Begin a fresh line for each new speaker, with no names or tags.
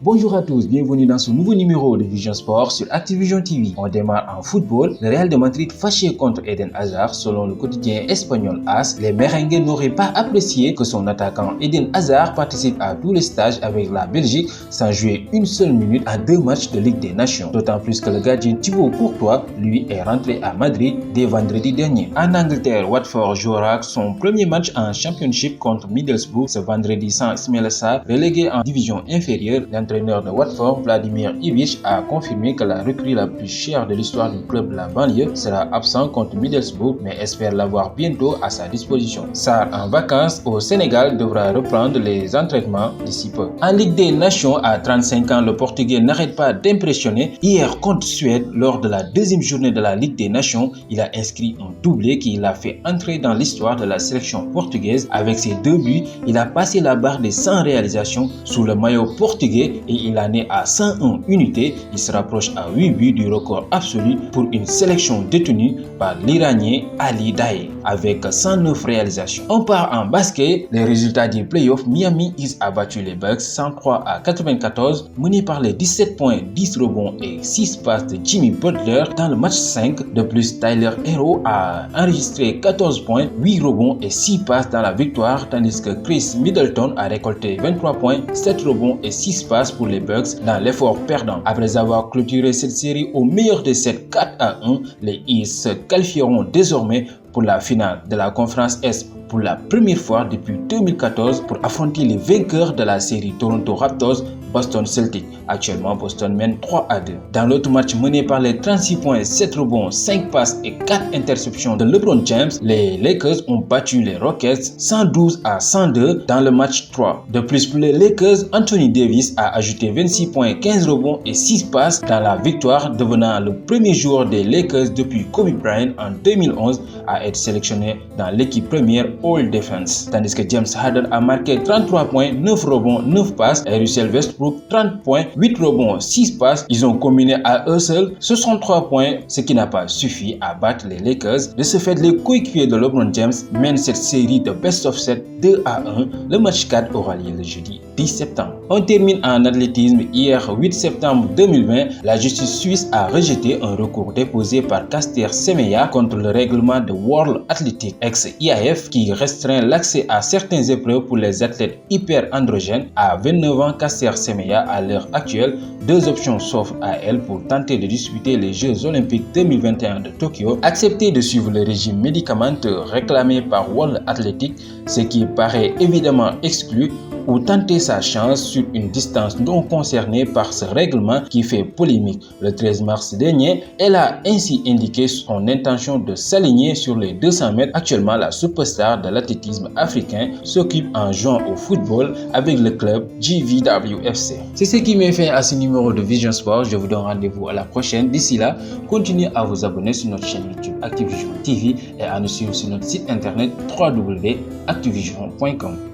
Bonjour à tous, bienvenue dans ce nouveau numéro de Vision Sport sur Activision TV. On démarre en football. Le Real de Madrid fâché contre Eden Hazard. Selon le quotidien espagnol AS, les merengues n'auraient pas apprécié que son attaquant Eden Hazard participe à tous les stages avec la Belgique sans jouer une seule minute en 2 matchs de Ligue des Nations. D'autant plus que le gardien Thibaut Courtois, lui, est rentré à Madrid dès vendredi dernier. En Angleterre, Watford jouera son premier match en Championship contre Middlesbrough ce vendredi sans Ismaïla Sarr, relégué en division inférieure. L'entraîneur de Watford, Vladimir Ivic, a confirmé que la recrue la plus chère de l'histoire du club de la banlieue sera absent contre Middlesbrough, mais espère l'avoir bientôt à sa disposition. Sarr, en vacances au Sénégal, devra reprendre les entraînements d'ici peu. En Ligue des Nations, à 35 ans, le Portugais n'arrête pas d'impressionner. Hier contre Suède, lors de la deuxième journée de la Ligue des Nations, il a inscrit un doublé qui l'a fait entrer dans l'histoire de la sélection portugaise. Avec ses 2 buts, il a passé la barre des 100 réalisations sous le maillot portugais et il en est à 101 unités. Il se rapproche à 8 buts du record absolu pour une sélection détenue par l'Iranien Ali Daei avec 109 réalisations. On part en basket. Les résultats des playoffs, Miami Heat a battu les Bucks 103 à 94, mené par les 17 points, 10 rebonds et 6 passes de Jimmy Butler dans le match 5. De plus, Tyler Herro a enregistré 14 points, 8 rebonds et 6 passes dans la victoire, tandis que Chris Middleton a récolté 23 points, 7 rebonds et 6 passes pour les Bucks dans l'effort perdant. Après avoir clôturé cette série au meilleur de 7 4 à 1, les Heat se qualifieront désormais pour la finale de la conférence Est pour la première fois depuis 2014 pour affronter les vainqueurs de la série Toronto Raptors Boston Celtics. Actuellement, Boston mène 3 à 2. Dans l'autre match mené par les 36 points, 7 rebonds, 5 passes et 4 interceptions de LeBron James, les Lakers ont battu les Rockets 112 à 102 dans le match 3. De plus, pour les Lakers, Anthony Davis a ajouté 26 points, 15 rebonds et 6 passes dans la victoire, devenant le premier joueur des Lakers depuis Kobe Bryant en 2011 à être sélectionné dans l'équipe première All Defense. Tandis que James Harden a marqué 33 points, 9 rebonds, 9 passes et Russell Westbrook 30 points, 8 rebonds, 6 passes. Ils ont combiné à eux seuls 63 points, ce qui n'a pas suffi à battre les Lakers. De ce fait, les coéquipiers de LeBron James mènent cette série de best of 7 2 à 1. Le match 4 aura lieu le jeudi 10 septembre. On termine en athlétisme. Hier, 8 septembre 2020, la justice suisse a rejeté un recours déposé par Caster Semenya contre le règlement de World Athletics ex-IAAF qui restreint l'accès à certaines épreuves pour les athlètes hyperandrogènes. À 29 ans, Caster Semenya, à l'heure actuelle, 2 options s'offrent à elle pour tenter de disputer les Jeux Olympiques 2021 de Tokyo. Accepter de suivre le régime médicamenteux réclamé par World Athletics, ce qui paraît évidemment exclu, ou tenter sa chance sur une distance non concernée par ce règlement qui fait polémique. Le 13 mars dernier, elle a ainsi indiqué son intention de s'aligner sur les 200 mètres. Actuellement, la superstar de l'athlétisme africain s'occupe en jouant au football avec le club JVWFC. C'est ce qui met fin à ce numéro de Vision Sport. Je vous donne rendez-vous à la prochaine. D'ici là, continuez à vous abonner sur notre chaîne YouTube Activision TV et à nous suivre sur notre site internet www.activision.com.